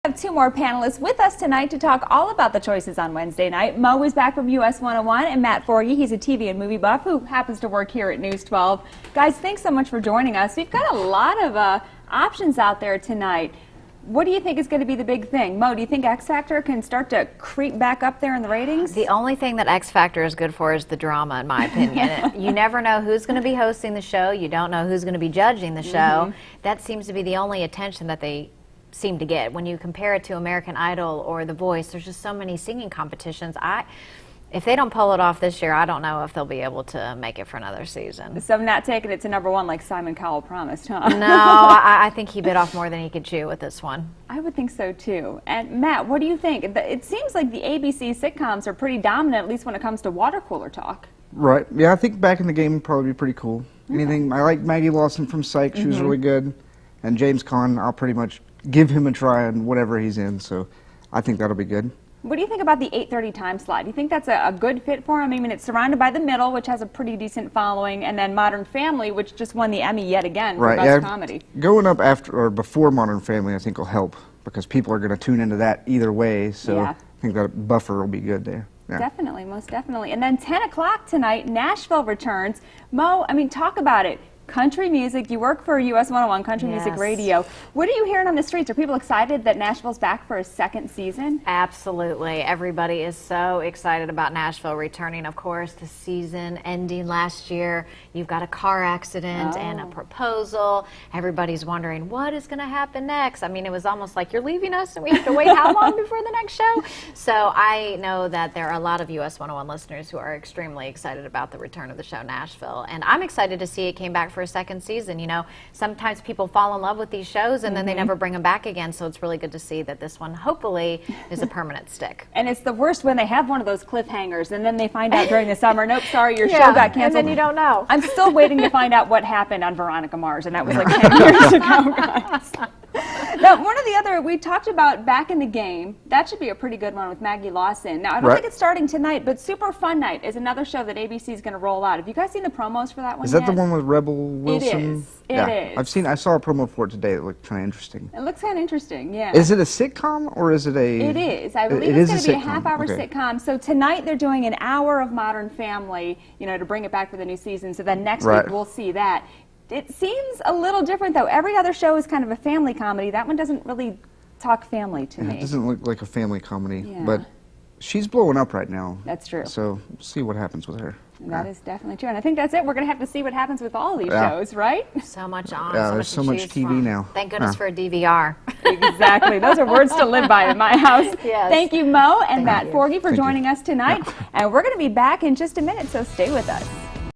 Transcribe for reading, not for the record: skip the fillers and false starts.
We have two more panelists with us tonight to talk all about the choices on Wednesday night. Mo is back from US 101 and Matt Forgy, he's a TV and movie buff who happens to work here at News 12. Guys, thanks so much for joining us. We've got a lot of options out there tonight. What do you think is going to be the big thing? Mo, do you think X Factor can start to creep back up there in the ratings? The only thing that X Factor is good for is the drama, in my opinion. You never know who's going to be hosting the show. You don't know who's going to be judging the show. That seems to be the only attention that they seem to get. When you compare it to American Idol or The Voice, there's just so many singing competitions. If they don't pull it off this year, I don't know if they'll be able to make it for another season. So I'm not taking it to #1 like Simon Cowell promised, huh? No, I think he bit off more than he could chew with this one. I would think so too. And Matt, what do you think? It seems like the ABC sitcoms are pretty dominant, at least when it comes to water cooler talk. Right. Yeah, I think Back in the Game would probably be pretty cool. Anything. I like Maggie Lawson from Psych. She was really good. And James Caan, I'll pretty much give him a try on whatever he's in, so I think that'll be good. What do you think about the 8:30 time slot? Do you think that's a good fit for him? I mean, it's surrounded by The Middle, which has a pretty decent following, and then Modern Family, which just won the Emmy yet again for Best Comedy. Going up after or before Modern Family, I think will help because people are going to tune into that either way. So I think that buffer will be good there. Yeah. Definitely, most definitely. And then 10 o'clock tonight, Nashville returns. Mo, I mean, talk about it. Country music. You work for US 101 Country Music Radio. What are you hearing on the streets? Are people excited that Nashville's back for a second season? Absolutely. Everybody is so excited about Nashville returning. Of course, the season ending last year. You've got a car accident and a proposal. Everybody's wondering what is going to happen next. I mean, it was almost like you're leaving us and we have to wait how long before the next show? So I know that there are a lot of US 101 listeners who are extremely excited about the return of the show Nashville. And I'm excited to see it came back for a second season. You know, sometimes people fall in love with these shows and then they never bring them back again, so it's really good to see that this one hopefully is a permanent stick. And it's the worst when they have one of those cliffhangers and then they find out during the summer, nope, sorry, your show got canceled. And then you don't know. I'm still waiting to find out what happened on Veronica Mars, and that was like 10 years ago, guys. Now, one of the other, we talked about Back in the Game. That should be a pretty good one with Maggie Lawson. Now, I don't think it's starting tonight, but Super Fun Night is another show that ABC is going to roll out. Have you guys seen the promos for that one yet? Is that the one with Rebel Wilson? It is. It is. I saw a promo for it today. It looked kind of interesting. It looks kind of interesting, yeah. Is it a sitcom or is it a... It is. I believe it's going to be a half-hour sitcom. So tonight they're doing an hour of Modern Family, you know, to bring it back for the new season. So then next week we'll see that. It seems a little different, though. Every other show is kind of a family comedy. That one doesn't really talk family to me. It doesn't look like a family comedy, but she's blowing up right now. That's true. So we'll see what happens with her. That is definitely true. And I think that's it. We're going to have to see what happens with all of these shows, right? So much on, there's so much TV now. Thank goodness for a DVR. Exactly. Those are words to live by in my house. Yes. Thank you, Mo and Matt Forgy, for joining us tonight. And we're going to be back in just a minute, so stay with us.